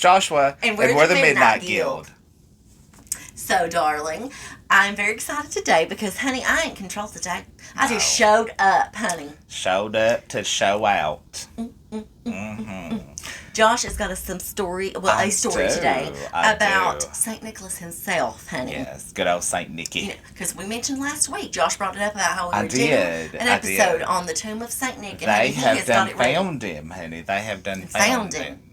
Joshua. And we're the Midnight Guild. So, darling, I'm very excited today because, honey, I ain't control today. I just showed up, honey. Showed up to show out. Mm-hmm. Josh has got us some story, a story today about St. Nicholas himself, honey. Yes, good old St. Nicky. Because we mentioned last week, Josh brought it up about how we were doing an episode on the tomb of St. Nick. And they have done found him, honey. They have done found him.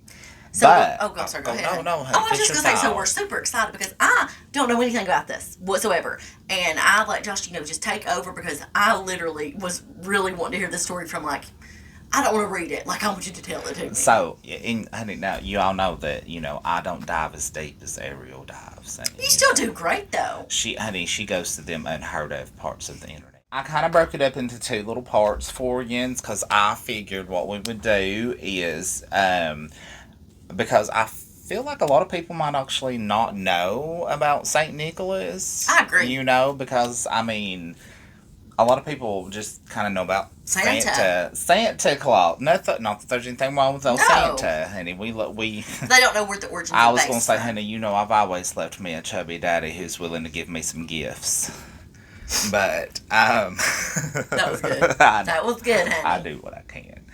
So, I'm sorry, go ahead. No, honey. I was just going to say, so we're super excited because I don't know anything about this whatsoever. And I let Josh, just take over because I literally was really wanting to hear this story from, I don't want to read it. I want you to tell it to me. So, honey, now, you all know that, I don't dive as deep as Ariel dives. And, you still do great, though. She goes to them unheard of parts of the internet. I kind of broke it up into two little parts for you because I figured what we would do is, because I feel like a lot of people might actually not know about St. Nicholas. I agree. Because, a lot of people just kind of know about Santa Claus. Not that there's anything wrong with Santa, honey. We They don't know where the origin. I was gonna say, honey, I've always left me a chubby daddy who's willing to give me some gifts. But that was good. That was good, honey. I do what I can.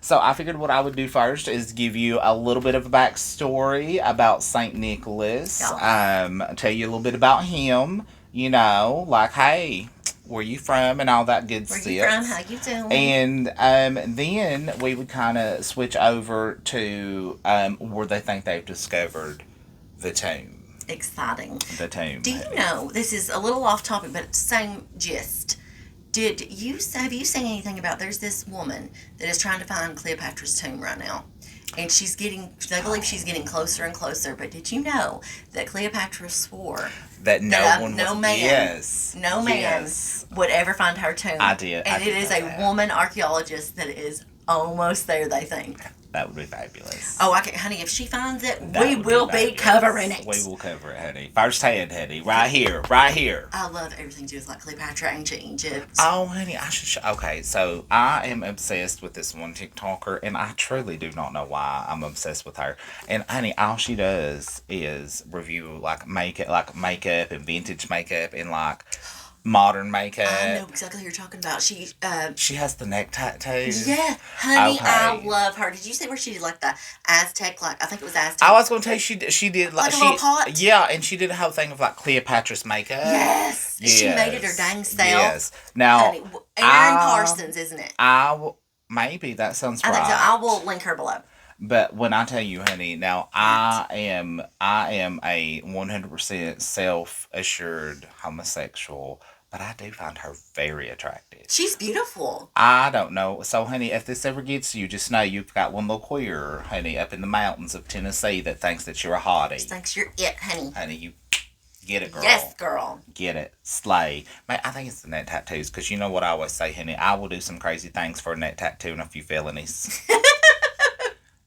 So I figured what I would do first is give you a little bit of a backstory about St. Nicholas. Tell you a little bit about him. Hey, where you from and all that good stuff. Where you from? How you doing? And then we would kind of switch over to where they think they've discovered the tomb. Exciting. The tomb. Do you know, this is a little off topic, but same gist. Have you seen anything about, there's this woman that is trying to find Cleopatra's tomb right now. And they believe she's getting closer and closer. But did you know that Cleopatra swore that no man would ever find her tomb? I did. And it is a woman archaeologist that is almost there, they think. That would be fabulous. Oh, honey, if she finds it, we will be covering it. We will cover it, honey. First hand, honey. Right here. Right here. I love everything to do with Cleopatra, ancient Egypt. Oh, honey, I should okay, so I am obsessed with this one TikToker, and I truly do not know why I'm obsessed with her. And, honey, all she does is review, makeup and vintage makeup and, modern makeup. I know exactly who you're talking about. She has the neck tattoo. Yeah, honey, okay. I love her. Did you see where she did the Aztec? I think it was Aztec. I was going to tell you she did a little pot. Yeah, and she did a whole thing of Cleopatra's makeup. Yes, she made it her dang self. Yes. Now, honey, Aaron Parsons, isn't it? Maybe that sounds right. I think so. I will link her below. But when I tell you, honey, now I am a 100% self-assured homosexual, but I do find her very attractive. She's beautiful. I don't know. So, honey, if this ever gets you, just know you've got one little queer, honey, up in the mountains of Tennessee that thinks that you're a hottie. She thinks you're it, honey. Honey, you get it, girl. Yes, girl. Get it. Slay. Man, I think it's the neck tattoos, because you know what I always say, honey, I will do some crazy things for a neck tattoo and a few felonies.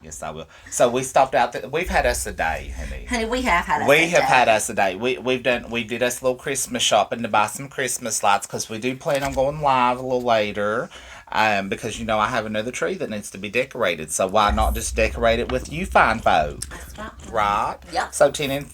Yes, I will. So we stopped out. We've had us a day, honey. Honey, we have had us. We have had us a day. We did us a little Christmas shopping to buy some Christmas lights because we do plan on going live a little later. Because I have another tree that needs to be decorated. So why not just decorate it with you fine folk? That's right. Right. Yep. So tune in.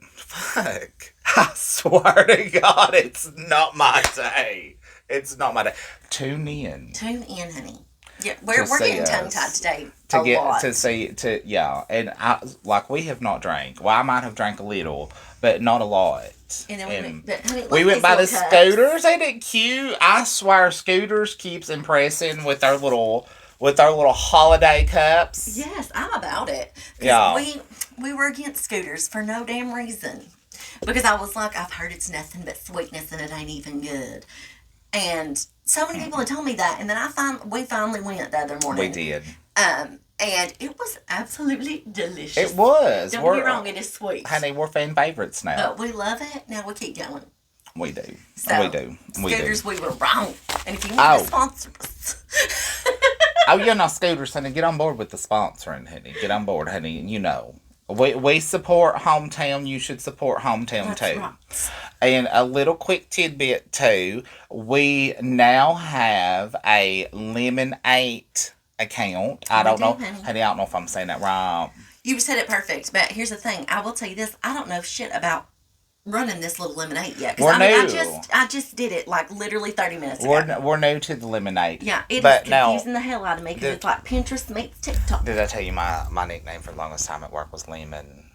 Fuck. I swear to God, it's not my day. It's not my day. Tune in, honey. Yeah, we're getting tongue-tied today. And we have not drank. Well, I might have drank a little, but not a lot. And then we went by the Scooters. Ain't it cute? I swear, Scooters keeps impressing with our little holiday cups. Yes, I'm about it. Yeah, we were against Scooters for no damn reason. Because I was like, I've heard it's nothing but sweetness and it ain't even good. And so many people had told me that, and then we finally went the other morning. We did. And it was absolutely delicious. It was. Don't get me wrong, it is sweet. Honey, we're fan favorites now. But we love it. Now we keep going. We do. So, we do. Scooters, we were wrong. And if you want to sponsor us. Oh, you're not Scooters, honey. Get on board with the sponsoring, honey. Get on board, honey. We support hometown. You should support hometown, too. Right. And a little quick tidbit, too. We now have a lemonade account. I We don't do, know. honey. Honey, I don't know if I'm saying that right. You said it perfect, but here's the thing. I will tell you this. I don't know shit about running this little lemonade yet. We're Because, I mean, new. I just did it like literally 30 minutes ago. We're new to the lemonade. Yeah, it but is now, confusing the hell out of me because it's like Pinterest meets TikTok. did I tell you my nickname for the longest time at work was Lemon?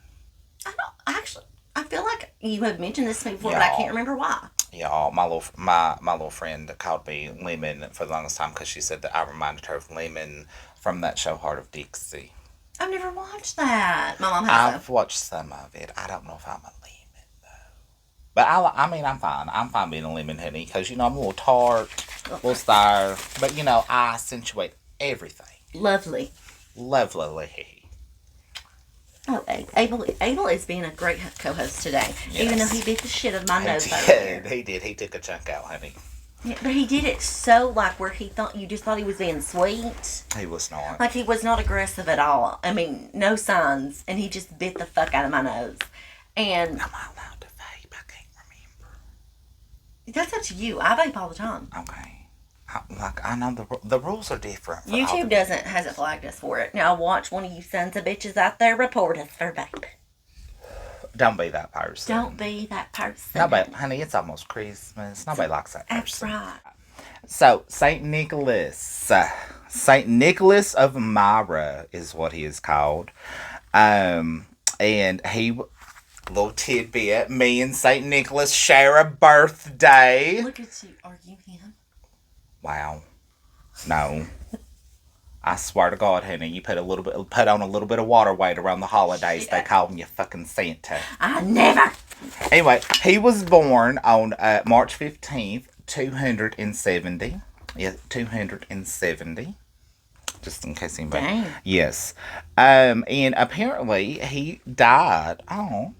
I don't actually. I feel like you have mentioned this to me before, but I can't remember why. Yeah, my little friend called me Lemon for the longest time because she said that I reminded her of Lemon from that show Heart of Dixie. I've never watched that. My mom has. I've watched some of it. I don't know if I'm a lemon though, but I mean I'm fine. I'm fine being a lemon, honey, because you know I'm a little tart, a little sour, but you know I accentuate everything. Lovely. Lovely. Oh, Abel is being a great co-host today, Yes. even though he beat the shit of my nose over here. He did. He took a chunk out, honey. Yeah, but he did it so like where you just thought he was being sweet. He was not. Like he was not aggressive at all. I mean, no signs, and he just bit the fuck out of my nose. And Am I allowed to vape? I can't remember. that's up to you. I vape all the time. Okay. I know the rules are different. For YouTube hasn't flagged us for it. Now watch one of you sons of bitches out there report us for vape. Don't be that person. Don't be that person. Nobody, honey, it's almost Christmas. Nobody likes that That's person. right. So, St. Nicholas. St. Nicholas of Myra is what he is called. And he, little tidbit, me and St. Nicholas share a birthday. Look at you. Are you him? Wow. No. I swear to God, honey, you put on a little bit of water weight around the holidays. Shit. They call you fucking Santa. I never. Anyway, he was born on March 15th, 270. Yeah, 270. Just in case anybody. Dang. Yes. And apparently he died. Oh.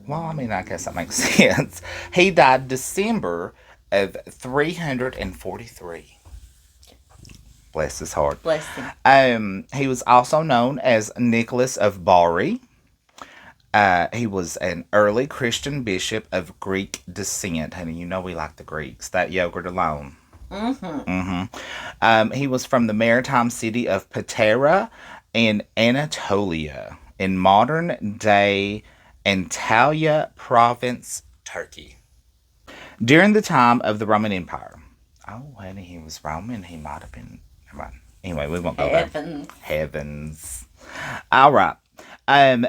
Well, I mean, I guess that makes sense. He died December of 343. Bless his heart. Bless him. He was also known as Nicholas of Bari. He was an early Christian bishop of Greek descent. Honey, you know we like the Greeks. That yogurt alone. He was from the maritime city of Patara in Anatolia, in modern-day Antalya province, Turkey. During the time of the Roman Empire. Oh, honey, he was Roman. He might have been... Anyway, we won't go there. Heavens. All right.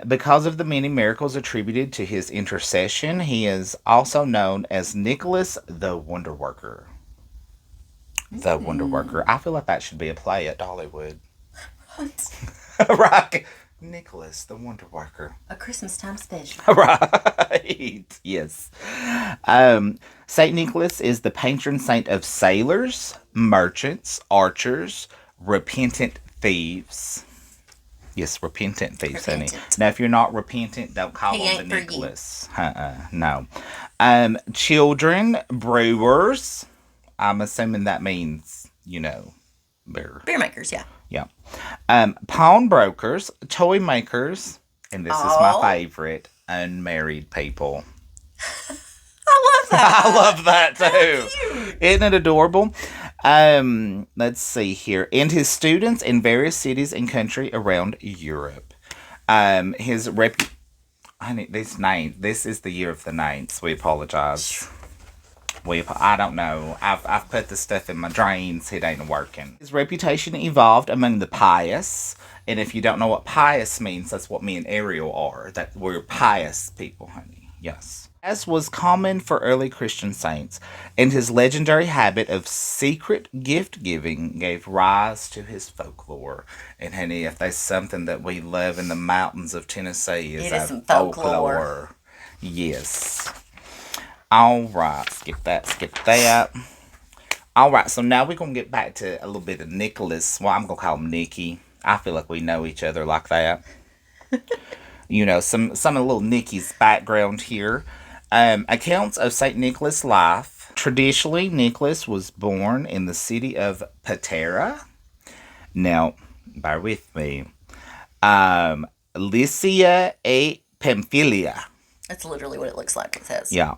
Because of the many miracles attributed to his intercession, he is also known as Nicholas the Wonder Worker. The Wonder Worker. I feel like that should be a play at Dollywood. What? Right. Nicholas the Wonder Worker. A Christmas time special. Right. Yes. Saint Nicholas is the patron saint of sailors, merchants, archers, repentant thieves. Yes, repentant thieves, honey. Now, if you're not repentant, don't call him the Nicholas. No. Children, brewers. I'm assuming that means, beer. Beer makers, yeah. Yeah. Pawnbrokers, toy makers, and this is my favorite, unmarried people. I love that. I love that too. Isn't it adorable? Let's see here. And his students in various cities and country around Europe. His honey, this is the year of the ninths. We apologize. I don't know. I've put the stuff in my drains. It ain't working. His reputation evolved among the pious. And if you don't know what pious means, that's what me and Ariel are. That we're pious people, honey. Yes. As was common for early Christian saints, and his legendary habit of secret gift-giving gave rise to his folklore. And honey, if there's something that we love in the mountains of Tennessee, is some folklore. Yes. All right, skip that. All right, so now we're going to get back to a little bit of Nicholas. Well, I'm going to call him Nicky. I feel like we know each other like that. Some of little Nicky's background here. Accounts of St. Nicholas' life. Traditionally, Nicholas was born in the city of Patara. Now, bear with me. Lycia a Pamphylia. That's literally what it looks like, it says. Yeah.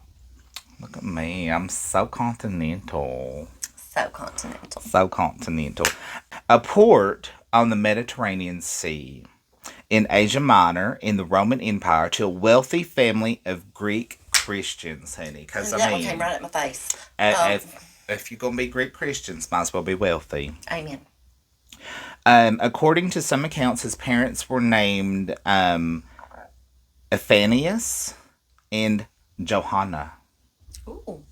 Look at me. I'm so continental. So continental. So continental. A port on the Mediterranean Sea, in Asia Minor, in the Roman Empire, to a wealthy family of Greek Christians, honey. Because, And that one came right at my face. if you're going to be Greek Christians, might as well be wealthy. Amen. According to some accounts, his parents were named Ephanius and Johanna. Ooh.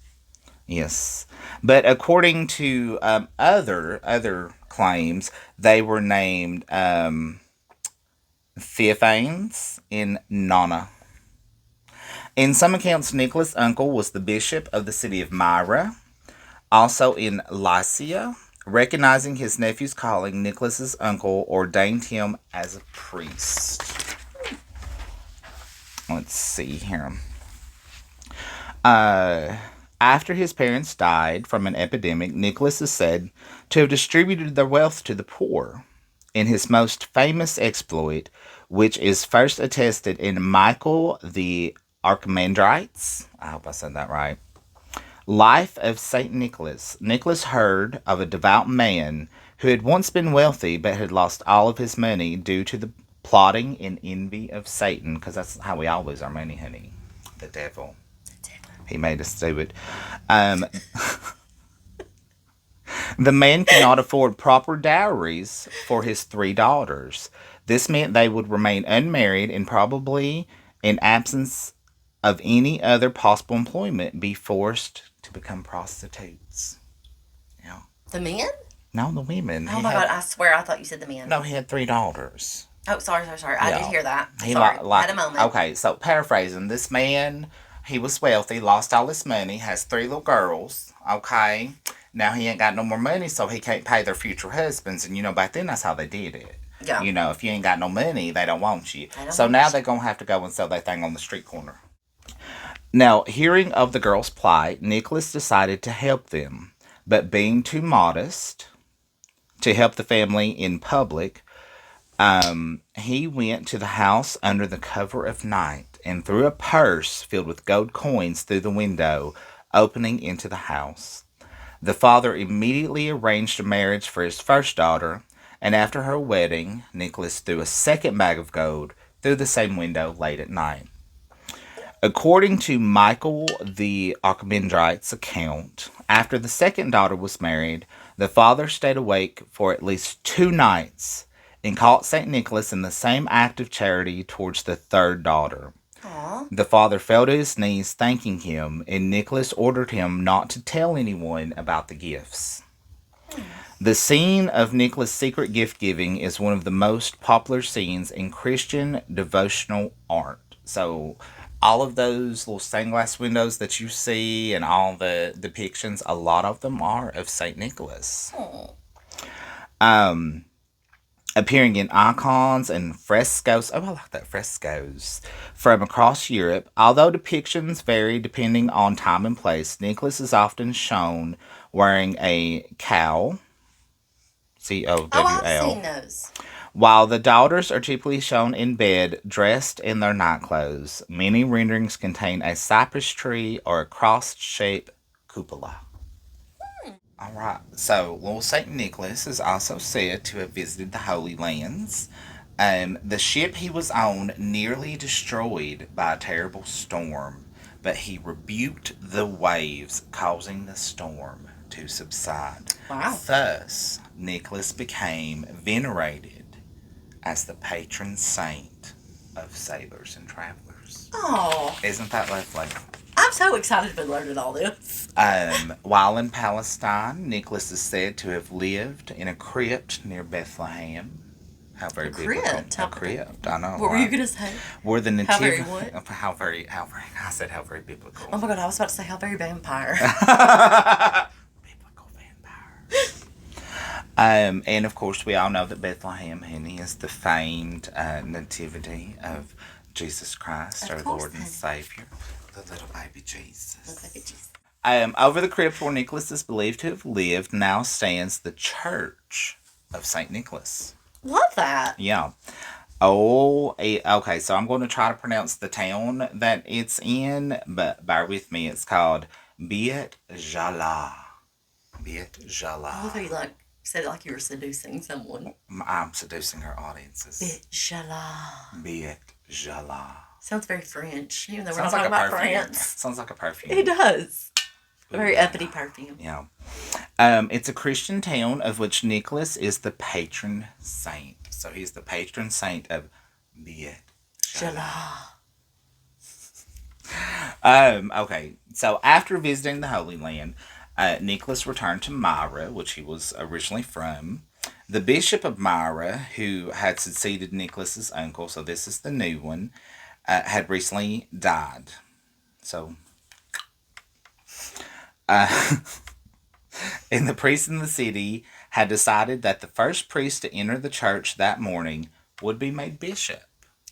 Yes, but according to other claims, they were named Theophanes and Nana. In some accounts, Nicholas' uncle was the bishop of the city of Myra, also in Lycia. Recognizing his nephew's calling, Nicholas's uncle ordained him as a priest. Let's see here. After his parents died from an epidemic, Nicholas is said to have distributed their wealth to the poor. In his most famous exploit, which is first attested in Michael the Archimandrite's, I hope I said that right, Life of St. Nicholas. Nicholas heard of a devout man who had once been wealthy but had lost all of his money due to the plotting and envy of Satan, because that's how we all lose our money, honey. The devil. He made us do it. The man could not afford proper dowries for his 3 daughters. This meant they would remain unmarried and probably, in absence of any other possible employment, be forced to become prostitutes. Yeah. The men? No, the women. Oh my God, I swear I thought you said the men. No, he had 3 daughters. Oh, sorry. I did hear that. He sorry. Had a moment. Okay, so paraphrasing, this man, he was wealthy, lost all his money, has 3 little girls, okay? Now he ain't got no more money, so he can't pay their future husbands. And, back then that's how they did it. Yeah. If you ain't got no money, they don't want you. So now they're going to have to go and sell their thing on the street corner. Now, hearing of the girls' plight, Nicholas decided to help them. But being too modest to help the family in public, he went to the house under the cover of night and threw a purse filled with gold coins through the window opening into the house. The father immediately arranged a marriage for his first daughter, and after her wedding, Nicholas threw a second bag of gold through the same window late at night. According to Michael the Archimandrite's account, after the second daughter was married, the father stayed awake for at least 2 nights and caught St. Nicholas in the same act of charity towards the third daughter. Aww. The father fell to his knees thanking him, and Nicholas ordered him not to tell anyone about the gifts. The scene of Nicholas' secret gift giving is one of the most popular scenes in Christian devotional art. So, all of those little stained glass windows that you see and all the depictions, a lot of them are of St. Nicholas. Aww. Appearing in icons and frescoes. Oh, I like that, frescoes. From across Europe. Although depictions vary depending on time and place, Nicholas is often shown wearing a cowl. C-O-W-L. Oh, I've seen those. While the daughters are typically shown in bed, dressed in their nightclothes. Many renderings contain a cypress tree or a cross-shaped cupola. Alright, so little St. Nicholas is also said to have visited the Holy Lands. The ship he was on nearly destroyed by a terrible storm, but he rebuked the waves, causing the storm to subside. Wow. Thus, Nicholas became venerated as the patron saint of sailors and travelers. Oh. Isn't that lovely? I'm so excited to be learning all this. While in Palestine, Nicholas is said to have lived in a crypt near Bethlehem. How very biblical. Crypt. A crypt. I know. What were you gonna say? Where the How very nativity. what? How very. I said how very biblical. Oh my God, I was about to say how very vampire. Biblical vampire. And of course, we all know that Bethlehem, honey, is the famed nativity of Jesus Christ, our Lord and Savior. The little baby Jesus. Little baby Jesus. Over the crypt where Nicholas is believed to have lived now stands the Church of St. Nicholas. Love that. Yeah. Oh, okay, so I'm going to try to pronounce the town that it's in, but bear with me. It's called Biet Jala. Biet Jala. I love how you Said it like you were seducing someone. I'm seducing her audiences. Bitchala. Bitchala. Sounds very French, even though we're Sounds not like talking a about perfume. France. Sounds like a perfume. It does. A Ooh, very uppity perfume. Yeah. It's a Christian town of which Nicholas is the patron saint. So he's the patron saint of Bitchala. Okay, so after visiting the Holy Land, Nicholas returned to Myra, which he was originally from. The Bishop of Myra, who had succeeded Nicholas's uncle, so this is the new one, had recently died. So, uh, and the priest in the city had decided that the first priest to enter the church that morning would be made bishop.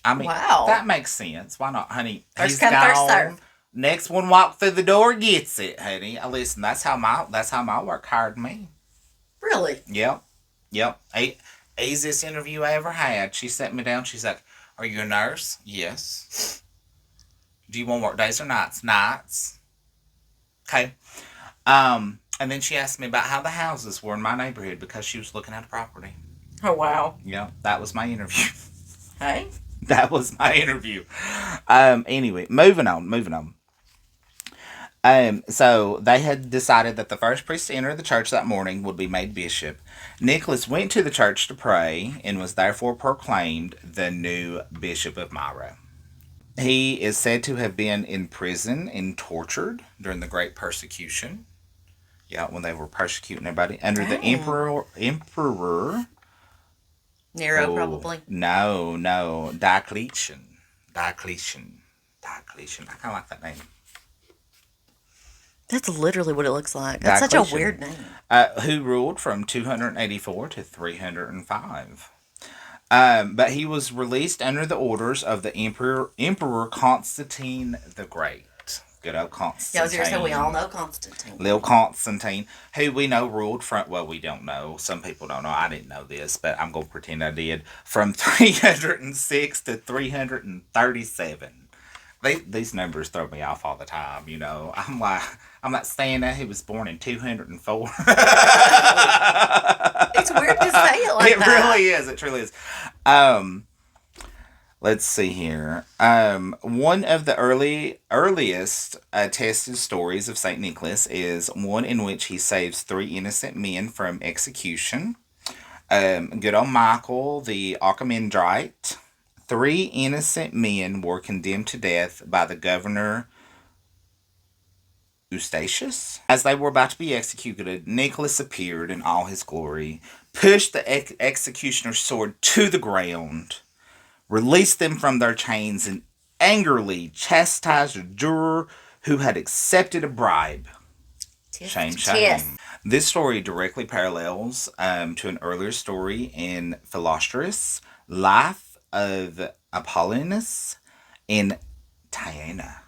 I mean, wow. That makes sense. Why not, honey? First come, first serve. Next one walk through the door gets it, honey. Listen, that's how my work hired me. Really? Yep. Easiest interview I ever had. She sat me down. She's like, "Are you a nurse?" Yes. Do you want to work days or nights? Nights. Okay. And then she asked me about how the houses were in my neighborhood because she was looking at a property. Oh wow. Yeah, that was my interview. Hey. That was my interview. Anyway, moving on. So they had decided that the first priest to enter the church that morning would be made bishop. Nicholas went to the church to pray and was therefore proclaimed the new bishop of Myra. He is said to have been in prison and tortured during the Great Persecution. Yeah, when they were persecuting everybody under the emperor. Nero, probably. No, Diocletian. I kind of like that name. That's literally what it looks like. That's such a weird name. Who ruled from 284 to 305. But he was released under the orders of the Emperor Constantine the Great. Good old Constantine. Yeah, I was going to say, we all know Constantine. Little Constantine, who we know ruled from, well, we don't know. Some people don't know. I didn't know this, but I'm going to pretend I did. From 306 to 337. These numbers throw me off all the time, you know. I'm not saying that he was born in 204. It's weird to say it like that. It really is. It truly is. Let's see here. One of the earliest attested stories of Saint Nicholas is one in which he saves 3 innocent men from execution. Good old Michael, the Archimandrite. 3 innocent men were condemned to death by the governor Eustachius. As they were about to be executed, Nicholas appeared in all his glory, pushed the executioner's sword to the ground, released them from their chains, and angrily chastised a juror who had accepted a bribe. Shame. This story directly parallels to an earlier story in Philostratus' Life of Apollonius in Tyana.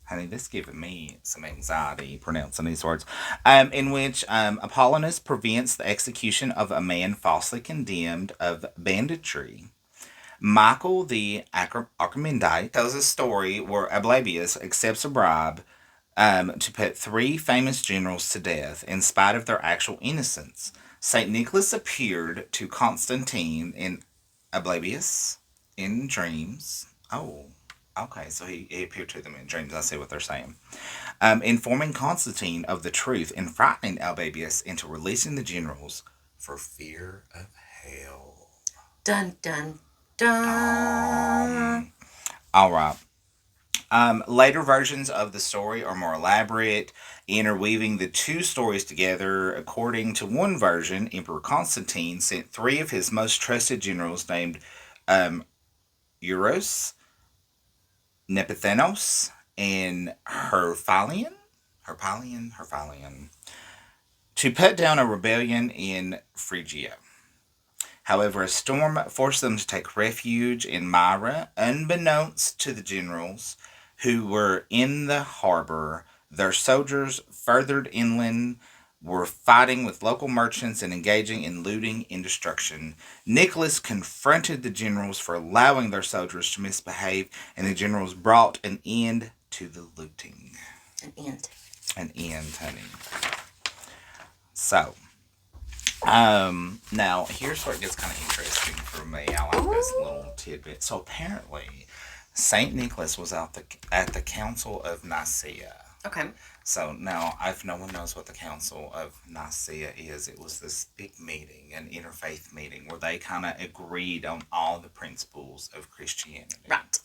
Honey, this is giving me some anxiety pronouncing these words. In which Apollonius prevents the execution of a man falsely condemned of banditry. Michael the Archimandrite tells a story where Ablabius accepts a bribe to put 3 famous generals to death in spite of their actual innocence. St. Nicholas appeared to Constantine and Ablabius in dreams. Oh, okay, so he appeared to them in dreams. I see what they're saying. Informing Constantine of the truth and frightening Albabius into releasing the generals for fear of hell. Dun, dun, dun. All right. Later versions of the story are more elaborate, interweaving the 2 stories together. According to one version, Emperor Constantine sent 3 of his most trusted generals named Euros, Nepithenos, and Herphalion to put down a rebellion in Phrygia. However, a storm forced them to take refuge in Myra, unbeknownst to the generals who were in the harbor. Their soldiers, furthered inland, were fighting with local merchants and engaging in looting and destruction. Nicholas confronted the generals for allowing their soldiers to misbehave, and the generals brought an end to the looting. An end. An end, honey. So, Now here's where it gets kind of interesting for me. I like this little tidbit. So apparently, Saint Nicholas was at the Council of Nicaea. Okay. So now, if no one knows what the Council of Nicaea is, it was this big meeting, an interfaith meeting, where they kind of agreed on all the principles of Christianity. Right.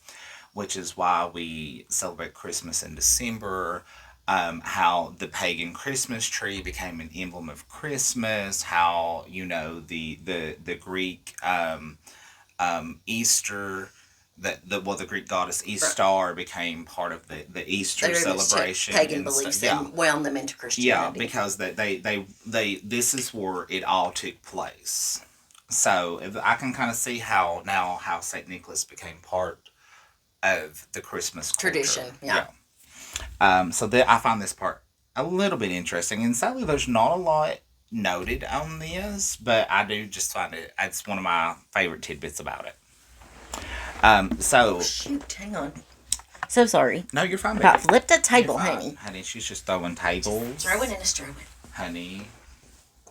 Which is why we celebrate Christmas in December. How the pagan Christmas tree became an emblem of Christmas. How the Greek Easter, the Greek goddess Easter became part of the Easter celebration. Pagan beliefs and wound them into Christianity. Yeah, because they this is where it all took place. So I can kind of see how Saint Nicholas became part of the Christmas tradition. Culture. Yeah. So I find this part a little bit interesting, and sadly, there's not a lot noted on this, but I do just find it's one of my favorite tidbits about it. Oh, shoot, hang on. So sorry. No, you're fine. About flipped the table, honey. Honey, she's just throwing tables. Just throw it in a straw. Honey,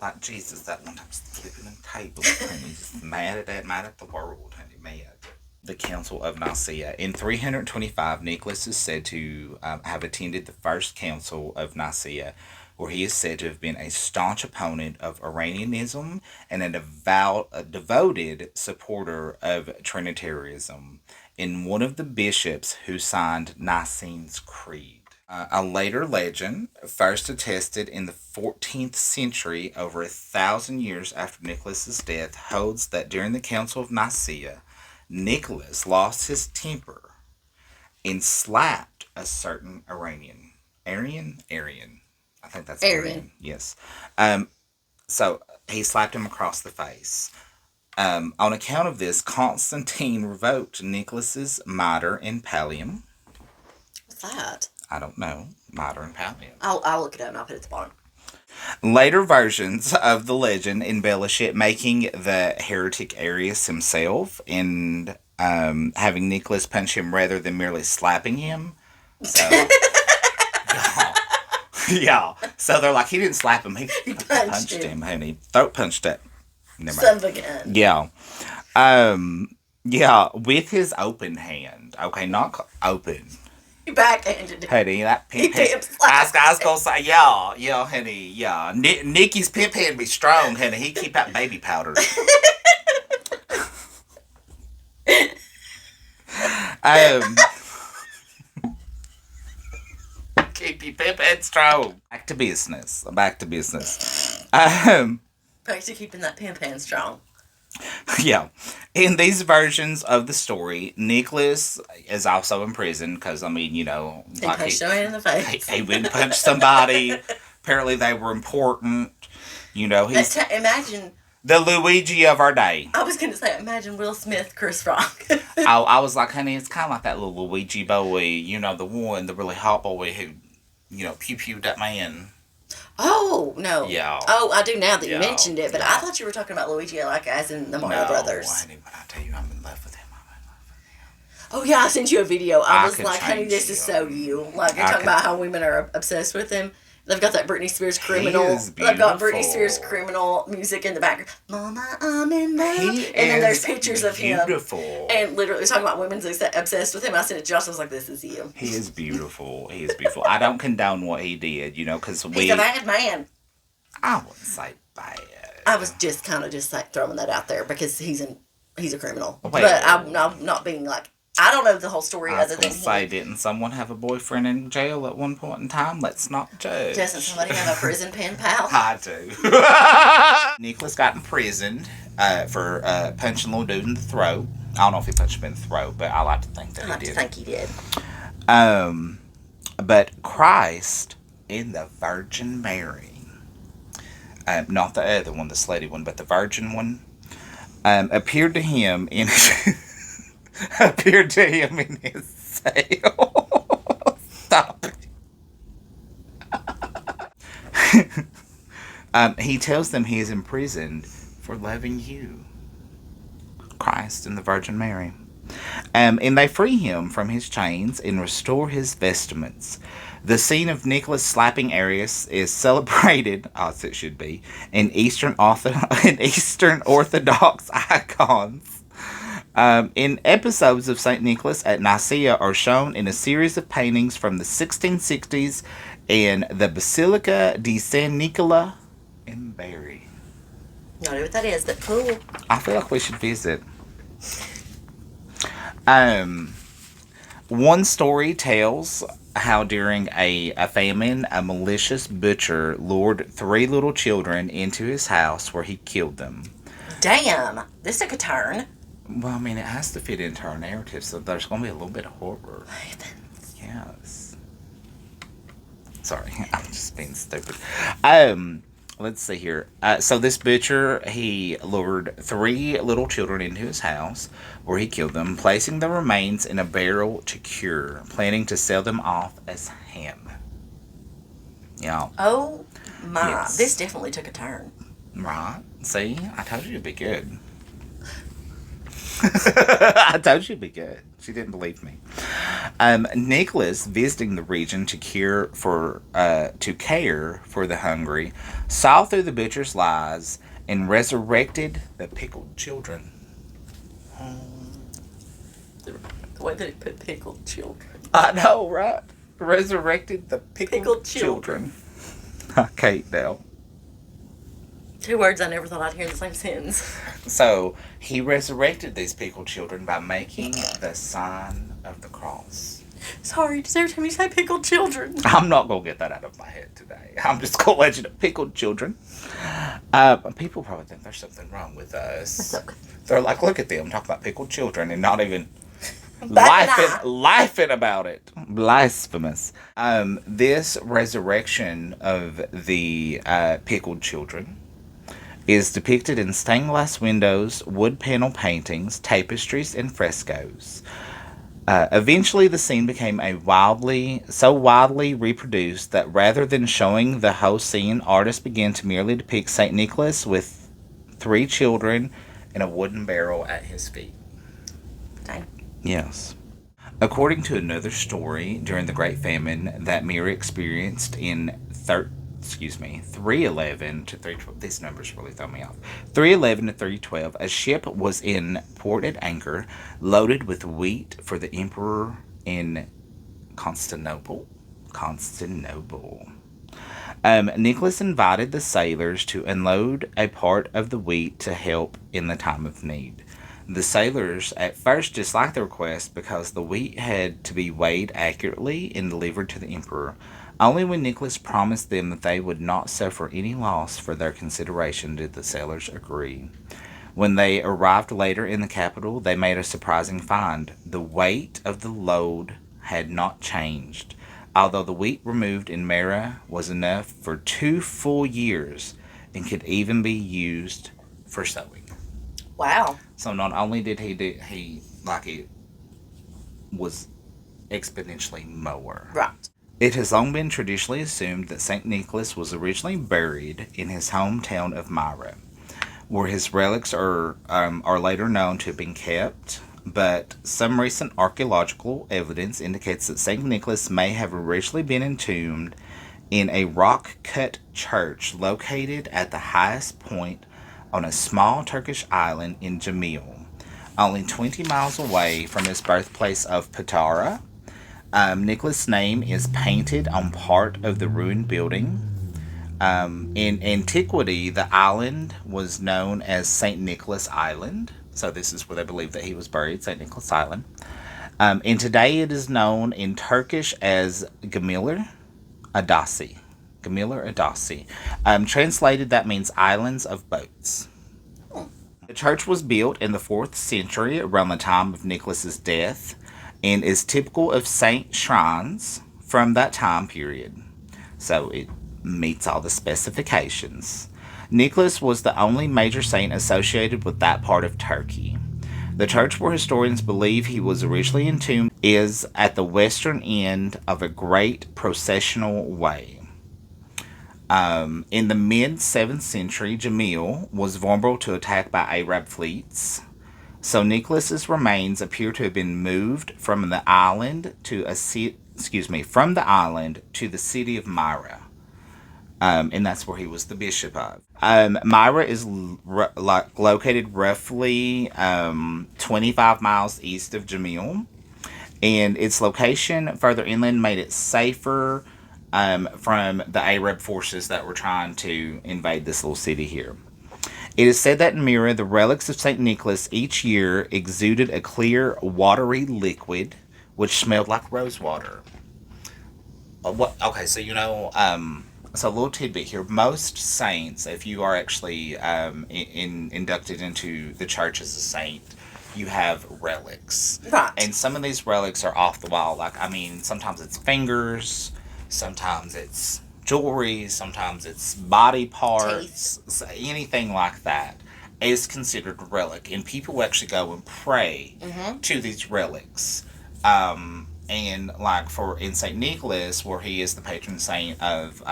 like Jesus, that one time flipping a table. Honey, just mad at the world, honey, mad. The Council of Nicaea. In 325, Nicholas is said to have attended the first Council of Nicaea, where he is said to have been a staunch opponent of Arianism and a devoted supporter of Trinitarianism, in one of the bishops who signed Nicene's Creed. A later legend, first attested in the 14th century, over 1,000 years after Nicholas's death, holds that during the Council of Nicaea, Nicholas lost his temper and slapped a certain Arian. I think that's Arian. Yes. So he slapped him across the face. On account of this, Constantine revoked Nicholas's mitre and pallium. What's that? I don't know. Mitre and pallium. I'll look it up and I'll put it at the bottom. Later versions of the legend embellish it, making the heretic Arius himself and having Nicholas punch him rather than merely slapping him. So, yeah. So they're like, he didn't slap him, he punched him, honey. Throat punched it. Son of a gun. Yeah. Yeah, with his open hand. Okay, not open. Backhanded. Honey, that pimp hand. I was gonna say, yeah, honey, yeah. Nikki's pimp hand be strong, honey. He keep out baby powder. Keep your pimp hand strong. Back to business. Back to keeping that pimp hand strong. Yeah. In these versions of the story, Nicholas is also in prison because, I mean, he punched somebody in the face. He went and punched somebody. Apparently they were important. He's imagine the Luigi of our day. I was going to say, imagine Will Smith, Chris Rock. I was like, honey, it's kind of like that little Luigi boy, the really hot boy who, pew-pewed that man. Oh, no. Yeah. Oh, I do now that you mentioned it, but I thought you were talking about Luigi like as in the Mario Brothers. No, honey, when I tell you I'm in love with him, Oh, yeah, I sent you a video. I was like, honey, this is so you. Like, you're talking about how women are obsessed with him. They've got that Britney Spears criminal. They've got Britney Spears criminal music in the background. Mama, I'm in love. And then there's pictures of him. And literally talking about women's obsessed with him. I sent it to Josh. I was like, this is you. He is beautiful. I don't condone what he did, because he's a bad man. I wouldn't say bad. I was just kind of like throwing that out there because he's a criminal. Well, but I'm not being like, I don't know the whole story other than say, didn't someone have a boyfriend in jail at one point in time? Let's not judge. Doesn't somebody have a prison pen pal? I do. Nicholas got imprisoned for punching little dude in the throat. I don't know if he punched him in the throat, but I like to think that he did. I like to think he did. But Christ and the Virgin Mary, not the other one, the slutty one, but the Virgin one, appeared to him in his cell. Stop it. He tells them he is imprisoned for loving you, Christ and the Virgin Mary. And they free him from his chains and restore his vestments. The scene of Nicholas slapping Arius is celebrated, as it should be, in in Eastern Orthodox icons. In episodes of St. Nicholas at Nicaea are shown in a series of paintings from the 1660s in the Basilica di San Nicola in Bari. Not know what that is, but cool. I feel like we should visit. One story tells how during a famine, a malicious butcher lured 3 little children into his house where he killed them. Damn, this took a turn. Well, I mean, it has to fit into our narrative, so there's going to be a little bit of horror. Heavens. Yes. Sorry, I'm just being stupid. Let's see here. So this butcher, he lured 3 little children into his house where he killed them, placing the remains in a barrel to cure, planning to sell them off as ham. Yeah. Oh my, Yes. this definitely took a turn. Right. See, I told you it'd be good. I told you it'd be good. She didn't believe me. Nicholas, visiting the region to care for the hungry, saw through the butcher's lies and resurrected the pickled children. The way that it put pickled children. I know, right? Resurrected the Pickled children. I can't now. 2 words I never thought I'd hear in the same sentence. So he resurrected these pickled children by making the sign of the cross. Sorry, does every time you say pickled children? I'm not going to get that out of my head today. I'm just going to let you know, pickled children. People probably think there's something wrong with us. Okay. They're like, look at them talking about pickled children and not even Back laughing about it. Blasphemous. This resurrection of the pickled children is depicted in stained glass windows, wood panel paintings, tapestries, and frescoes. Eventually, the scene became so widely reproduced that rather than showing the whole scene, artists began to merely depict St. Nicholas with 3 children and a wooden barrel at his feet. Dang. Yes. According to another story, during the Great Famine that Mary experienced in 311 to 312. These numbers really throw me off. 311 to 312. A ship was in port at anchor, loaded with wheat for the emperor in Constantinople. Nicholas invited the sailors to unload a part of the wheat to help in the time of need. The sailors at first disliked the request because the wheat had to be weighed accurately and delivered to the emperor. Only when Nicholas promised them that they would not suffer any loss for their consideration did the sailors agree. When they arrived later in the capital, they made a surprising find. The weight of the load had not changed, although the wheat removed in Mara was enough for 2 full years and could even be used for sowing. Wow. So not only did he like it was exponentially more. Right. It has long been traditionally assumed that St. Nicholas was originally buried in his hometown of Myra, where his relics are later known to have been kept, but some recent archaeological evidence indicates that St. Nicholas may have originally been entombed in a rock-cut church located at the highest point on a small Turkish island in Jamil, only 20 miles away from his birthplace of Patara. Nicholas' name is painted on part of the ruined building. In antiquity, the island was known as St. Nicholas Island. So this is where they believe that he was buried, St. Nicholas Island. And today it is known in Turkish as Gemiler Adasi. Gemiler Adasi. Translated, that means islands of boats. The church was built in the 4th century around the time of Nicholas's death, and is typical of saint shrines from that time period. So it meets all the specifications. Nicholas was the only major saint associated with that part of Turkey. The church where historians believe he was originally entombed is at the western end of a great processional way. In the mid-7th century, Jamil was vulnerable to attack by Arab fleets, So Nicholas's remains appear to have been moved from the island to from the island to the city of Myra. And that's where he was the bishop of. Myra is located roughly 25 miles east of Jamil, and its location further inland made it safer from the Arab forces that were trying to invade this little city here. It is said that in Myra, the relics of St. Nicholas each year exuded a clear, watery liquid which smelled like rose water. What? Okay, so so a little tidbit here. Most saints, if you are actually inducted into the church as a saint, you have relics, Right. and some of these relics are off the wall. Like, I mean, sometimes it's fingers, sometimes it's jewelry, sometimes it's body parts, anything like that is considered a relic, and people actually go and pray to these relics. And like for in Saint Nicholas, where he is the patron saint of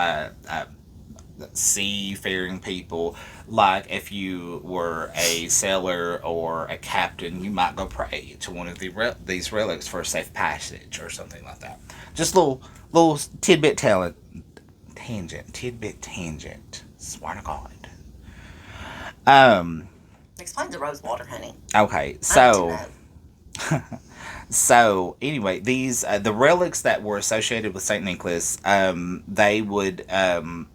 seafaring people, like if you were a sailor or a captain, you might go pray to one of these relics for a safe passage or something like that. Just little tidbit tangent. Swear to God. Explain the rose water, honey. Okay, I need to know. so anyway, these the relics that were associated with Saint Nicholas, they would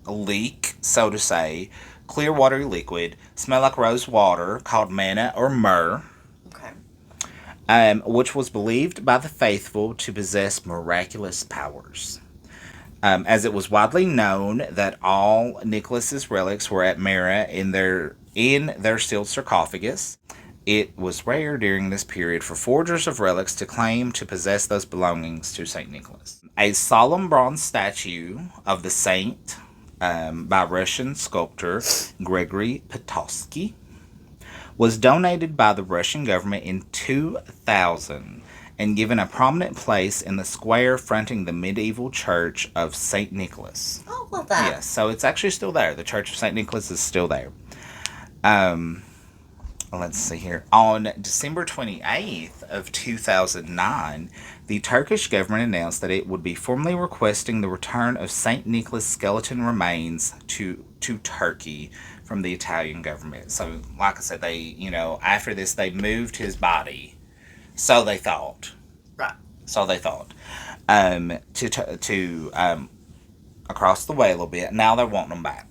leak, so to say, clear watery liquid, smell like rose water, called manna or myrrh, Okay. which was believed by the faithful to possess miraculous powers. As it was widely known that all Nicholas's relics were at Mara in their sealed sarcophagus, it was rare during this period for forgers of relics to claim to possess those belongings to St. Nicholas. A solemn bronze statue of the saint by Russian sculptor Gregory Potosky was donated by the Russian government in 2000 and given a prominent place in the square fronting the medieval church of St. Nicholas. Oh, love that. Yes, so it's actually still there. The church of St. Nicholas is still there. Let's see here. On December 28th of 2009, the Turkish government announced that it would be formally requesting the return of St. Nicholas skeleton remains to Turkey from the Italian government. So, like I said, after this, they moved his body. So they thought. Right. So they thought. To across the way a little bit. Now they're wanting them back.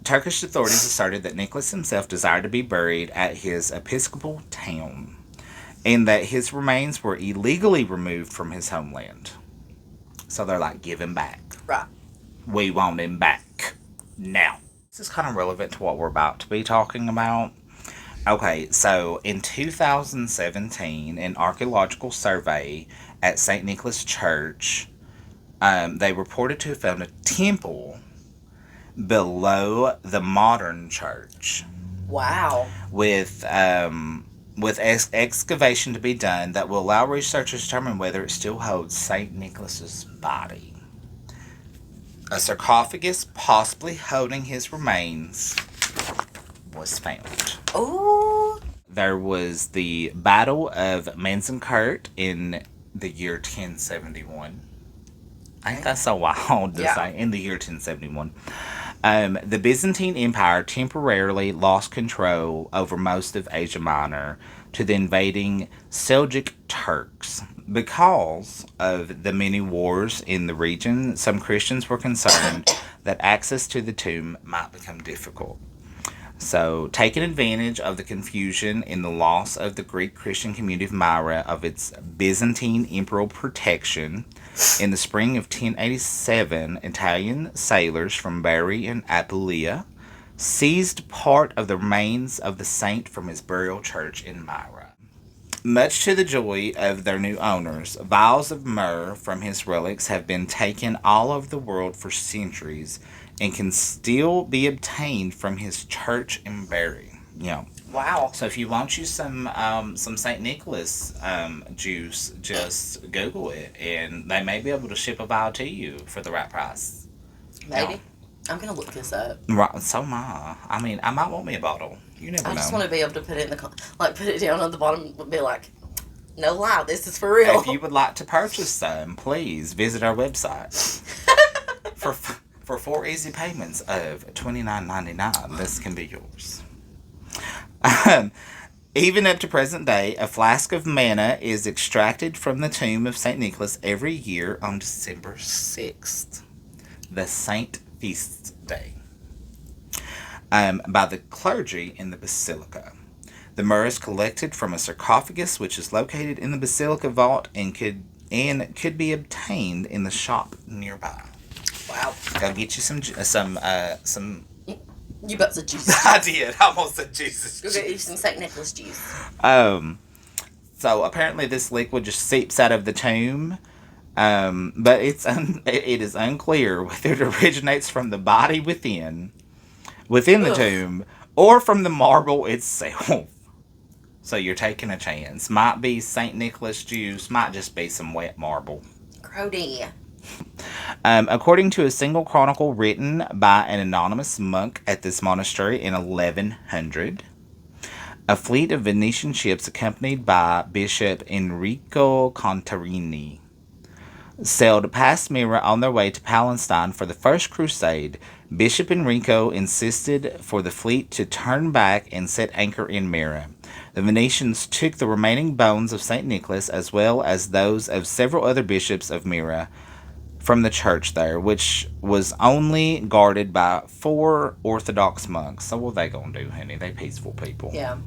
Turkish authorities asserted that Nicholas himself desired to be buried at his episcopal town, and that his remains were illegally removed from his homeland. So they're like, give him back. Right. We want him back. Now. This is kind of relevant to what we're about to be talking about. Okay, so in 2017, an archaeological survey at St. Nicholas Church, they reported to have found a temple below the modern church. Wow. With excavation to be done that will allow researchers to determine whether it still holds St. Nicholas's body. A sarcophagus possibly holding his remains was found. Oh. There was the Battle of Manzikert in the year 1071. I think that's so wild to say. In the year 1071. The Byzantine Empire temporarily lost control over most of Asia Minor to the invading Seljuk Turks. Because of the many wars in the region, some Christians were concerned that access to the tomb might become difficult. So, taking advantage of the confusion in the loss of the Greek Christian community of Myra of its Byzantine imperial protection, in the spring of 1087, Italian sailors from Bari and Apulia seized part of the remains of the saint from his burial church in Myra. Much to the joy of their new owners, vials of myrrh from his relics have been taken all over the world for centuries and can still be obtained from his church in Bari. Wow. So if you want you some St. Nicholas juice, just Google it, and they may be able to ship a vial to you for the right price. Maybe. I'm going to look this up. Right, so am I. I mean, I might want me a bottle. You never I just know. want to be able to put it in the put it down on the bottom and be like, no lie, this is for real. If you would like to purchase some, please visit our website for 4 easy payments of $29.99. This can be yours. Even up to present day, a flask of manna is extracted from the tomb of St. Nicholas every year on December 6th, the Saint Feast Day, by the clergy in the basilica. The myrrh is collected from a sarcophagus which is located in the basilica vault and could be obtained in the shop nearby. Wow. Go get you some. You bet the juice. I did. I almost said Jesus. Go get you some St. Nicholas juice. So apparently this liquid just seeps out of the tomb, but it is unclear whether it originates from the body within the tomb or from the marble itself. So you're taking a chance. Might be St. Nicholas juice, might just be some wet marble. Grody. According to a single chronicle written by an anonymous monk at this monastery in 1100, a fleet of Venetian ships accompanied by Bishop Enrico Contarini sailed past Myra on their way to Palestine for the First Crusade. Bishop Enrico insisted for the fleet to turn back and set anchor in Myra. The Venetians took the remaining bones of St. Nicholas as well as those of several other bishops of Myra from the church there, which was only guarded by 4 Orthodox monks. So what they gonna do, honey? They peaceful people. Yeah.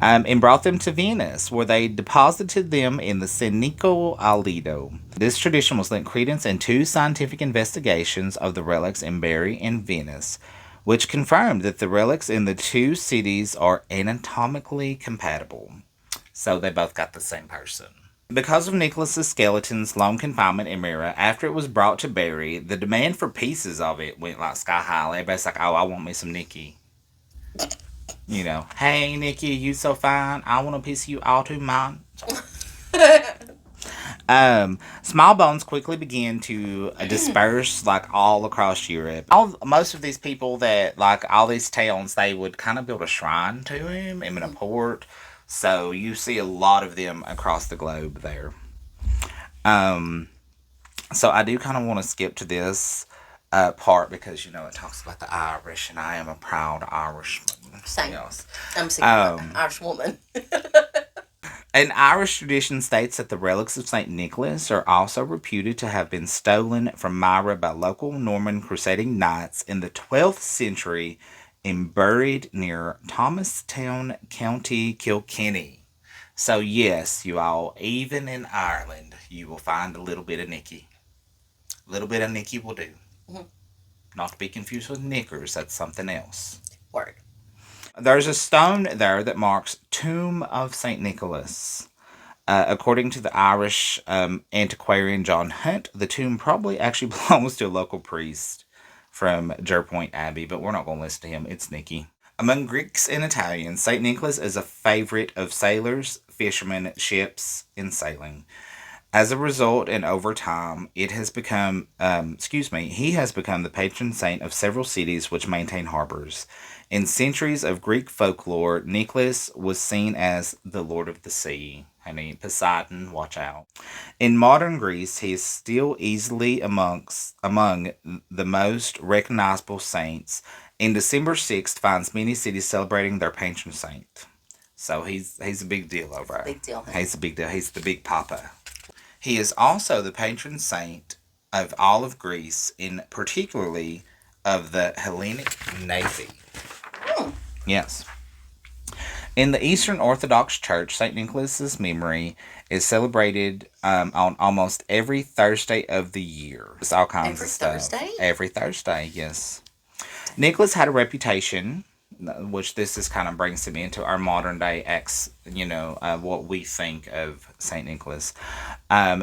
And brought them to Venice, where they deposited them in the Cenico al Lido. This tradition was lent credence in 2 scientific investigations of the relics in Bari and Venice, which confirmed that the relics in the 2 cities are anatomically compatible. So they both got the same person. Because of Nicholas's skeleton's long confinement in Myra, after it was brought to Bari, the demand for pieces of it went like sky high. Everybody's like, oh, I want me some Nikki. You know, hey, Nikki, you so fine. I want a piece of you all to mine. Small bones quickly began to disperse like all across Europe. Most of these people that like all these towns, they would kind of build a shrine to him in a port. So you see a lot of them across the globe there. So I do kind of want to skip to this part because it talks about the Irish, and I am a proud Irishman. Same. Yes. I'm seeing an Irish woman. An Irish tradition states that the relics of St. Nicholas are also reputed to have been stolen from Myra by local Norman crusading knights in the 12th century and buried near Thomastown, County Kilkenny. So yes, you all, even in Ireland, you will find a little bit of Nicky. A little bit of Nicky will do. Mm-hmm. Not to be confused with knickers, that's something else. Word. There's a stone there that marks Tomb of St. Nicholas. According to the Irish antiquarian John Hunt, the tomb probably actually belongs to a local priest from Jerpoint Abbey, but we're not going to listen to him. It's Nicky. Among Greeks and Italians, St. Nicholas is a favorite of sailors, fishermen, ships, and sailing. As a result, and over time, he has become the patron saint of several cities which maintain harbors. In centuries of Greek folklore, Nicholas was seen as the Lord of the Sea. Honey, Poseidon, watch out. In modern Greece, he is still easily among the most recognizable saints, and December 6th finds many cities celebrating their patron saint. So he's a big deal over there. Big deal. He's a big deal. He's the big papa. He is also the patron saint of all of Greece, and particularly of the Hellenic Navy. Oh. Yes. In the Eastern Orthodox Church, St. Nicholas's memory is celebrated on almost every Thursday of the year. It's all kinds every of stuff. Thursday? Every Thursday, yes. Nicholas had a reputation, which this is kind of brings him into our modern day what we think of St. Nicholas.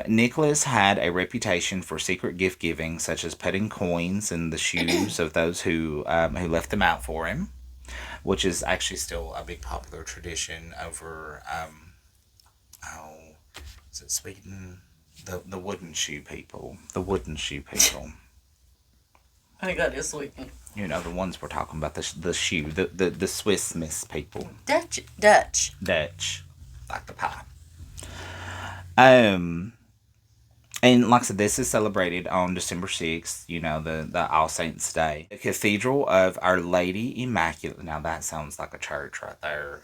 Nicholas had a reputation for secret gift giving, such as putting coins in the shoes of those who left them out for him, which is actually still a big popular tradition over, is it Sweden? The wooden shoe people. The wooden shoe people. I think that is sweet. You know, the ones we're talking about, the shoe, the Swiss Miss people. Dutch. Dutch. Like the pie. Um, and like I said, this is celebrated on December 6th, you know, the All Saints' Day. The Cathedral of Our Lady Immaculate. Now, that sounds like a church right there.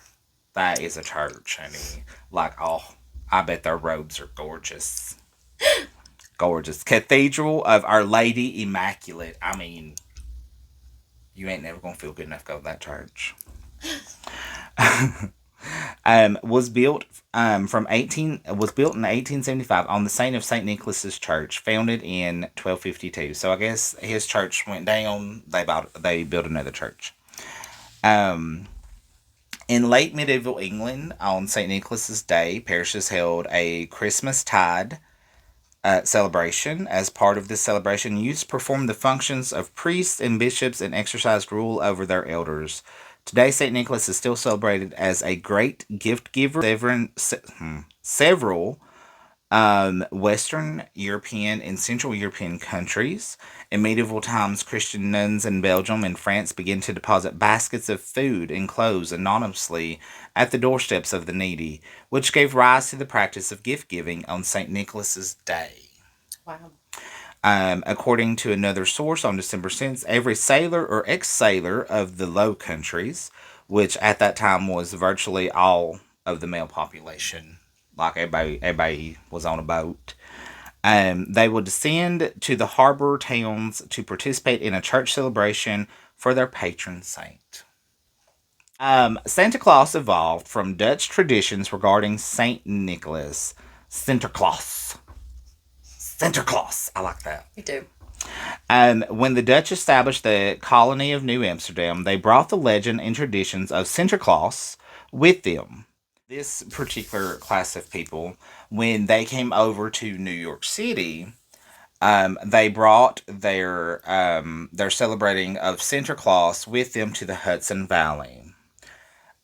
That is a church, honey. Like, oh, I bet their robes are gorgeous. Gorgeous. Cathedral of Our Lady Immaculate. I mean, you ain't never gonna feel good enough to go to that church. Was built was built in 1875 on the Saint of Saint Nicholas's Church, founded in 1252. So I guess his church went down. They built another church. Um, in late medieval England, on Saint Nicholas's Day, parishes held a Christmas tide celebration. As part of this celebration, youths performed the functions of priests and bishops and exercised rule over their elders. Today, St. Nicholas is still celebrated as a great gift giver. Several Western European and Central European countries. In medieval times, Christian nuns in Belgium and France began to deposit baskets of food and clothes anonymously at the doorsteps of the needy, which gave rise to the practice of gift giving on St. Nicholas's Day. Wow. According to another source, on December 6th, every sailor or ex-sailor of the Low Countries, which at that time was virtually all of the male population, like everybody was on a boat, they would descend to the harbor towns to participate in a church celebration for their patron saint. Santa Claus evolved from Dutch traditions regarding Saint Nicholas. Santa Claus. Santa Claus. I like that. Me too. When the Dutch established the colony of New Amsterdam, they brought the legend and traditions of Santa Claus with them. This particular class of people, when they came over to New York City, they brought their celebrating of Santa Claus with them to the Hudson Valley.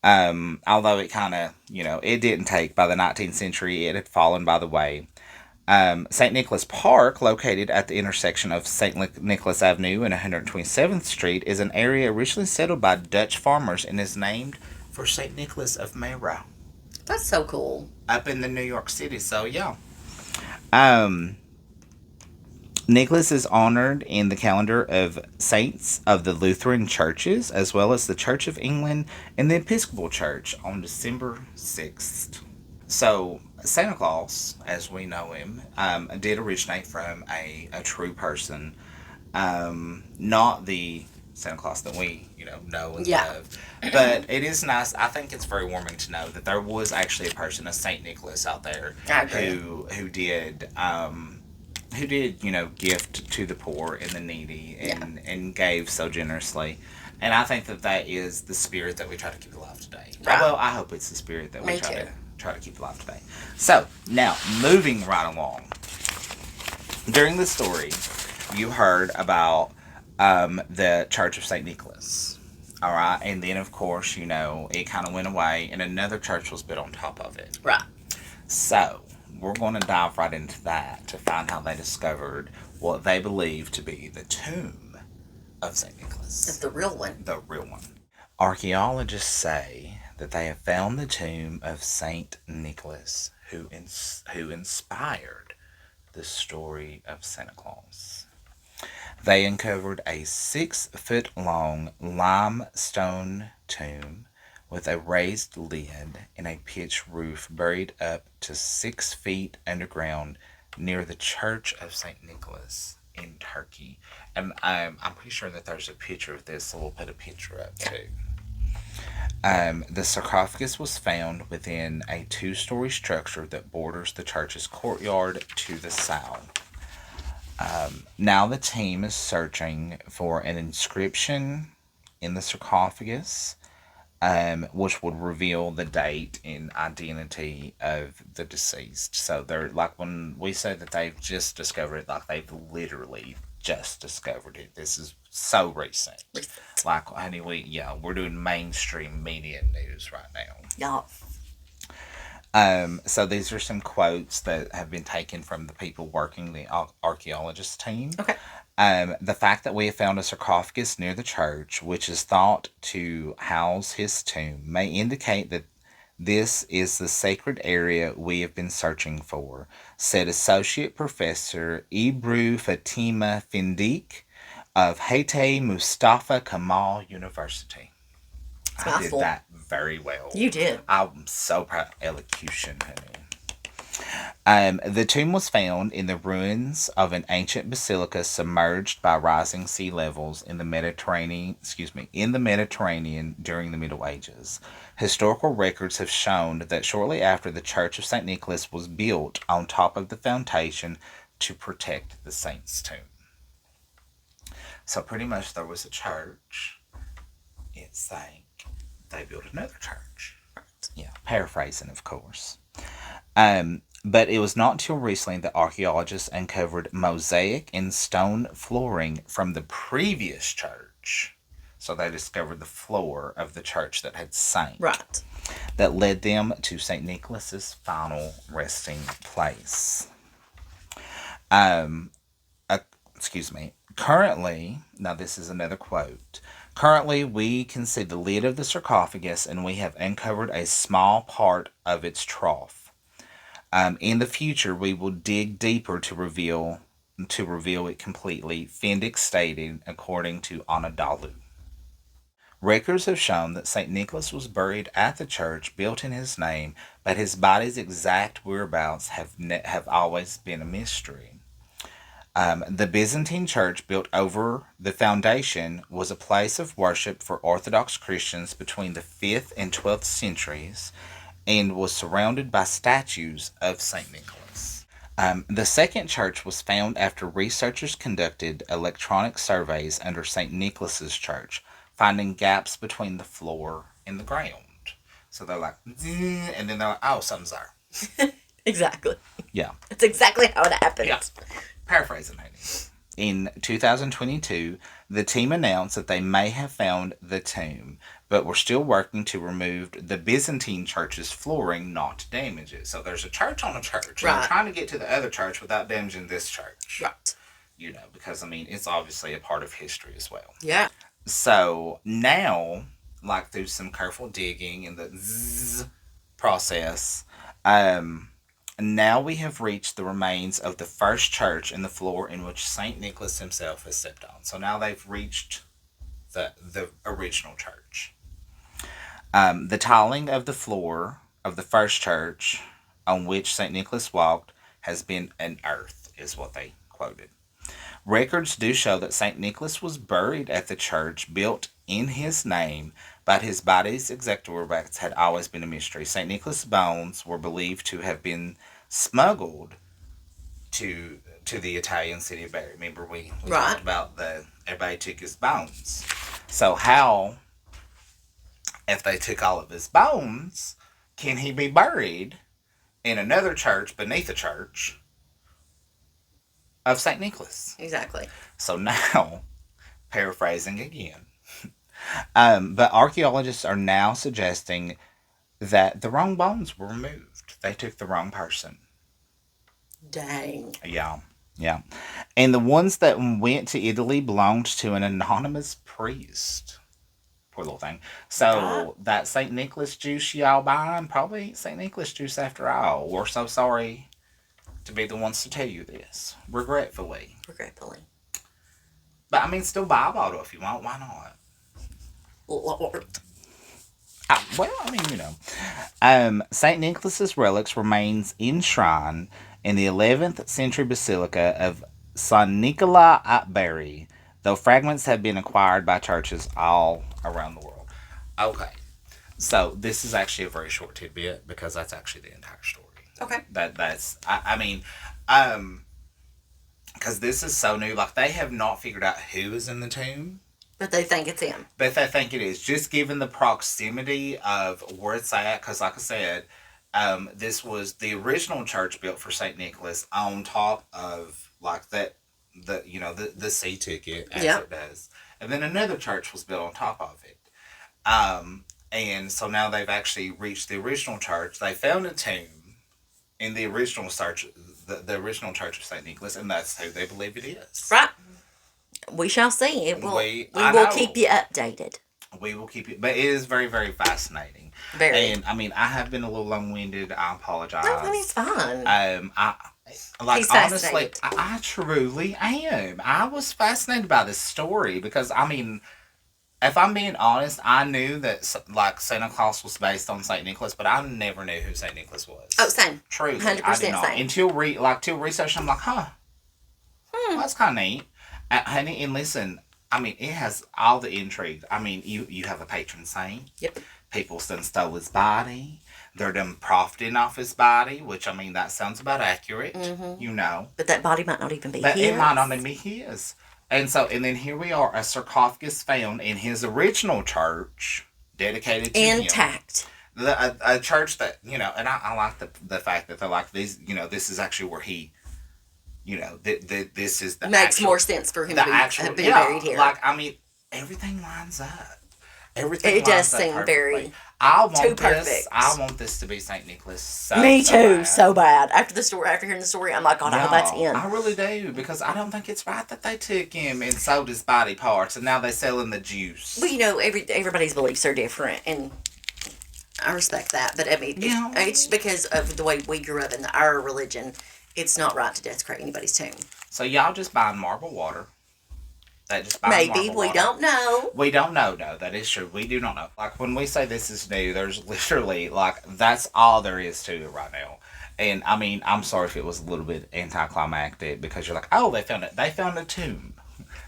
Although it kind of, it didn't take. By the 19th century, it had fallen by the way. St. Nicholas Park, located at the intersection of St. Nicholas Avenue and 127th Street, is an area originally settled by Dutch farmers and is named for St. Nicholas of Myra. That's so cool. Up in the New York City, so yeah. Nicholas is honored in the calendar of saints of the Lutheran churches, as well as the Church of England and the Episcopal Church on December 6th. So, Santa Claus, as we know him, did originate from a true person. Not the Santa Claus that we, know and love. But it is nice. I think it's very warming to know that there was actually a person, a Saint Nicholas out there, who did, gift to the poor and the needy and gave so generously. And I think that is the spirit that we try to keep alive today. Right. Well, I hope it's the spirit that we try to keep alive today. So, now, moving right along. During the story, you heard about the Church of St. Nicholas. All right? And then, of course, it kind of went away, and another church was built on top of it. Right. So, we're going to dive right into that to find how they discovered what they believe to be the tomb of St. Nicholas. It's the real one. The real one. Archaeologists say that they have found the tomb of St. Nicholas, who inspired the story of Santa Claus. They uncovered a 6-foot-long limestone tomb with a raised lid and a pitched roof buried up to 6 feet underground near the Church of St. Nicholas in Turkey. And I'm pretty sure that there's a picture of this, so we'll put a picture up too. The sarcophagus was found within a 2-story structure that borders the church's courtyard to the south. Now the team is searching for an inscription in the sarcophagus, which would reveal the date and identity of the deceased. So they're like, when we say that they've just discovered it, like they've literally just discovered it. This is so recent. Like, honey, we're doing mainstream media news right now. So these are some quotes that have been taken from the people working the archaeologist team. Okay. The fact that we have found a sarcophagus near the church, which is thought to house his tomb, may indicate that this is the sacred area we have been searching for, said Associate Professor Ibru Fatima Findik of Haite Mustafa Kemal University. It's I did mouthful. that very well. You did. I'm so proud of elocution, honey. The tomb was found in the ruins of an ancient basilica submerged by rising sea levels in the Mediterranean, during the Middle Ages. Historical records have shown that shortly after the Church of St. Nicholas was built on top of the foundation to protect the saint's tomb. So pretty much there was a church. It's like they built another church. Yeah, paraphrasing, of course. But it was not until recently that archaeologists uncovered mosaic and stone flooring from the previous church. So they discovered the floor of the church that had sank. Right. That led them to St. Nicholas's final resting place. Um, excuse me. Currently, now this is another quote. Currently, we can see the lid of the sarcophagus and we have uncovered a small part of its trough. In the future, we will dig deeper to reveal it completely, Fendick stated, according to Anadolu. Records have shown that St. Nicholas was buried at the church built in his name, but his body's exact whereabouts have always been a mystery. The Byzantine church built over the foundation was a place of worship for Orthodox Christians between the 5th and 12th centuries and was surrounded by statues of St. Nicholas. The second church was found after researchers conducted electronic surveys under St. Nicholas's church, finding gaps between the floor and the ground. So they're like, and then they're like, oh, something's there. Exactly. Yeah. That's exactly how it happened. Yeah. Paraphrasing, honey. In 2022, the team announced that they may have found the tomb, but were still working to remove the Byzantine church's flooring not to damage it. So there's a church on a church, and they're trying to get to the other church without damaging this church. Right. Because, it's obviously a part of history as well. Yeah. So now, like through some careful digging and the zzz process, now we have reached the remains of the first church in the floor in which St. Nicholas himself has stepped on. So now they've reached the original church. The tiling of the floor of the first church on which St. Nicholas walked has been unearthed, is what they quoted. Records do show that St. Nicholas was buried at the church built in his name, but his body's exact whereabouts had always been a mystery. St. Nicholas' bones were believed to have been smuggled to the Italian city of Bari. Remember we talked about everybody took his bones. So how, if they took all of his bones, can he be buried in another church beneath a church of St. Nicholas? Exactly. So now, paraphrasing again, but archaeologists are now suggesting that the wrong bones were removed. They took the wrong person. Dang. Yeah, yeah. And the ones that went to Italy belonged to an anonymous priest. Poor little thing. So that St. Nicholas juice y'all buying, probably ain't St. Nicholas juice after all. We're so sorry to be the ones to tell you this. Regretfully. But still buy a bottle if you want. Why not? Lord. St. Nicholas's relics remains enshrined in the 11th century basilica of San Nicola at Bari, though fragments have been acquired by churches all around the world. Okay, so this is actually a very short tidbit because that's actually the entire story. Okay. Because this is so new, like they have not figured out who is in the tomb. But they think it's him. But they think it is. Just given the proximity of where it's at, because like I said, this was the original church built for St. Nicholas on top of like the sea ticket as it does. And then another church was built on top of it. And so now they've actually reached the original church. They found a tomb in the original church, the original church of St. Nicholas, and that's who they believe it is. Right. We shall see. We I will know. keep you updated. We will keep it, but it is very, very fascinating. Very. And I mean, I have been a little long-winded. I apologize. No, honey, it's fine. I like He's honestly, fascinated. I truly am. I was fascinated by this story because I mean, if I'm being honest, I knew that like Santa Claus was based on Saint Nicholas, but I never knew who Saint Nicholas was. Oh, same. Truly, 100% I did not same. until research. I'm like, huh, well, that's kind of neat, honey. And listen, I mean, it has all the intrigue. I mean, you have a patron saint. Yep. People done stole his body. They're done profiting off his body, which I mean that sounds about accurate, you know. But that body might not even be But his. it might not even be his. And then here we are, a sarcophagus found in his original church, dedicated to him. Intact. A church that, you know, and I like the fact that they're like, these, you know, this is actually where he, you know, this is the Makes actual, more sense for him the to actual, have been yeah, buried here. like, I mean, everything lines up. Everything It does lines up seem perfectly. very I want too this. perfect. I want this to be Saint Nicholas. So, Me so too, bad. so bad. After hearing the story, I'm like, God, I hope that's him. I really do, because I don't think it's right that they took him and sold his body parts, and now they're selling the juice. Well, you know, everybody's beliefs are different, and I respect that. But I mean, Yeah. it's because of the way we grew up in our religion. It's not right to desecrate anybody's tomb. So y'all just buying marble water. They just buy Maybe marble we water. don't know. We don't know, no, that is true. We do not know. Like, when we say this is new, there's literally, like, that's all there is to it right now. And, I mean, I'm sorry if it was a little bit anticlimactic, because you're like, oh, they found it. They found a tomb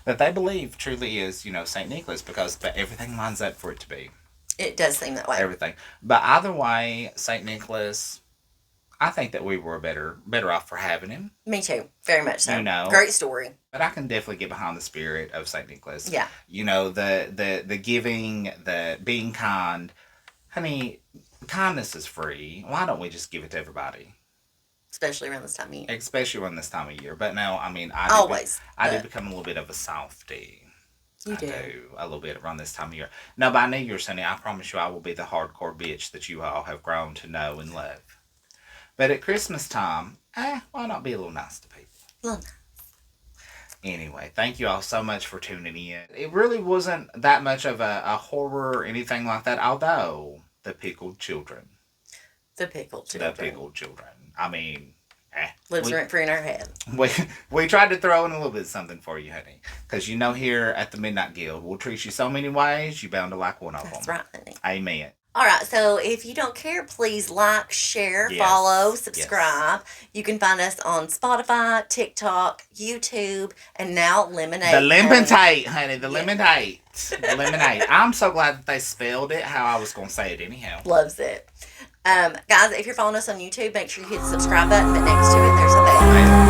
that they believe truly is, you know, St. Nicholas, but everything lines up for it to be. It does seem that way. Everything. But either way, St. Nicholas, I think that we were better off for having him. Me too. Very much so. You know. Great story. But I can definitely get behind the spirit of St. Nicholas. Yeah. You know, the giving, the being kind. Honey, kindness is free. Why don't we just give it to everybody? Especially around this time of year. Especially around this time of year. But no, I mean, I do become a little bit of a softie. You I do. A little bit around this time of year. No, by New Year's, honey, I promise you I will be the hardcore bitch that you all have grown to know and love. But at Christmas time, why not be a little nice to people? Look. Anyway, thank you all so much for tuning in. It really wasn't that much of a horror or anything like that, although the pickled children. The pickled children. The pickled children. I mean, lives rent free in our head. We tried to throw in a little bit of something for you, honey. Because you know here at the Midnight Guild, we'll treat you so many ways, you're bound to like one of them. That's right, honey. Amen. All right, so if you don't care, please like, share, Yes. follow, subscribe. Yes. You can find us on Spotify, TikTok, YouTube, and now Lemonade. The Lemonade, honey. The Lemonade. The Lemonade. I'm so glad that they spelled it how I was going to say it anyhow. Loves it. Guys, if you're following us on YouTube, make sure you hit the subscribe button, but next to it, there's a bell.